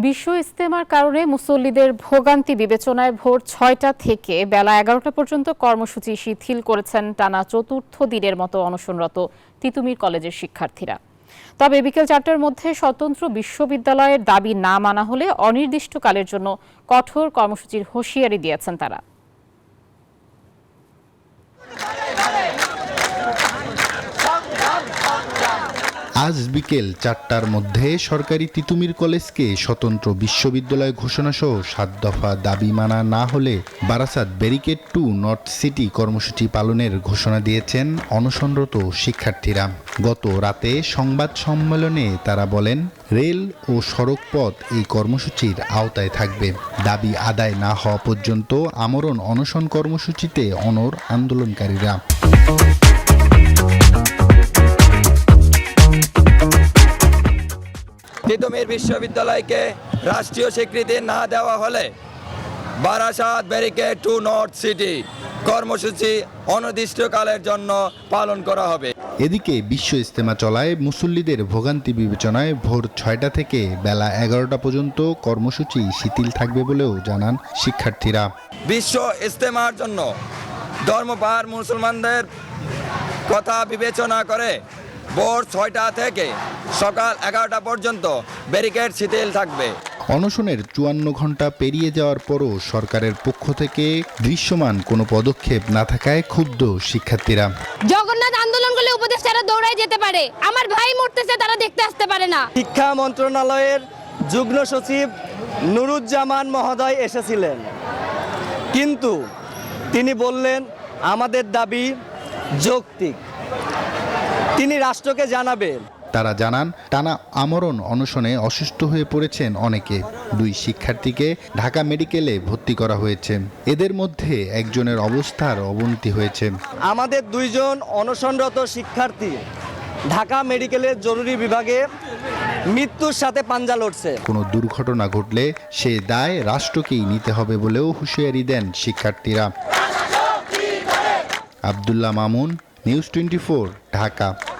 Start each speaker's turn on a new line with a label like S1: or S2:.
S1: বিশ্ব ইজতেমার কারণে মুসল্লিদের ভোগান্তি বিবেচনায় ভোর ৬টা থেকে বেলা ১১টা পর্যন্ত কর্মসূচি শিথিল করেছেন টানা চতুর্থ দিনের মতো অনশনরত তিতুমির কলেজের শিক্ষার্থীরা। তবে বিকেল ৪টার মধ্যে স্বতন্ত্র বিশ্ববিদ্যালয়ের দাবি না মানা হলে অনির্দিষ্টকালের জন্য কঠোর কর্মসূচির হুঁশিয়ারি দিয়েছেন তারা।
S2: আজ বিকেল ৪টার মধ্যে সরকারি তিতুমির কলেজকে স্বতন্ত্র বিশ্ববিদ্যালয় ঘোষণাসহ ৭ দফা দাবি মানা না হলে Barasat barricade two north city কর্মসূচি পালনের ঘোষণা দিয়েছেন অনশনরত শিক্ষার্থীরা। গত রাতে সংবাদ সম্মেলনে তারা বলেন, রেল ও সড়কপথ এই কর্মসূচির আওতায় থাকবে। দাবি আদায় না হওয়া পর্যন্ত আমরণ অনশন কর্মসূচিতে অনড় আন্দোলনকারীরা।
S3: তিতুমির বিশ্ববিদ্যালয়কে রাষ্ট্রীয় স্বীকৃতি না দেওয়া হলে Barasat barricade two north city কর্মসূচি অনির্দিষ্টকালের জন্য পালন করা হবে।
S2: এদিকে বিশ্ব ইজতেমা চলায় মুসল্লিদের ভোগান্তি বিবেচনায় ভোর ৬টা থেকে বেলা ১১টা পর্যন্ত কর্মসূচি শিথিল থাকবে বলেও জানান শিক্ষার্থীরা।
S3: বিশ্ব ইজতেমার জন্য ধর্মপার মুসলমানদের কথা বিবেচনা করে ভোর ৬টা থেকে সকাল ১১টা পর্যন্ত ব্যারিকেড শিথিল থাকবে।
S2: অনশনের ৫৪ ঘন্টা পেরিয়ে যাওয়ার পরও সরকারের পক্ষ থেকে দৃশ্যমান কোনো পদক্ষেপ না থাকায় ক্ষুব্ধ শিক্ষার্থীরা।
S4: জগন্নাথ আন্দোলন করলে উপদেষ্টারা দৌড়ায় যেতে পারে, আমার ভাই মরতেছে তারা দেখতে আসতে পারে না।
S5: শিক্ষা মন্ত্রণালয়ের যুগ্ম সচিব নুরুজ্জামান মহোদয় এসেছিলেন, কিন্তু তিনি বললেন আমাদের দাবি যৌক্তিক, তিনি রাষ্ট্রকে জানাবেন।
S2: তারা জানান, টানা আমরণ অনশনে অসুস্থ হয়ে পড়েছেন অনেকে। ২ শিক্ষার্থীকে ঢাকা মেডিকেলে ভর্তি করা হয়েছে। এদের মধ্যে একজনের অবস্থার অবনতি হয়েছে।
S5: আমাদের ২ জন অনশনরত শিক্ষার্থী ঢাকা মেডিকেলের জরুরি বিভাগে মৃত্যুর সাথে পাঞ্জা লড়ছে।
S2: কোনো দুর্ঘটনা ঘটলে সে দায় রাষ্ট্রকেই নিতে হবে বলেও হুঁশিয়ারি দেন শিক্ষার্থীরা। আব্দুল্লাহ মামুন, নিউজ 24, ঢাকা।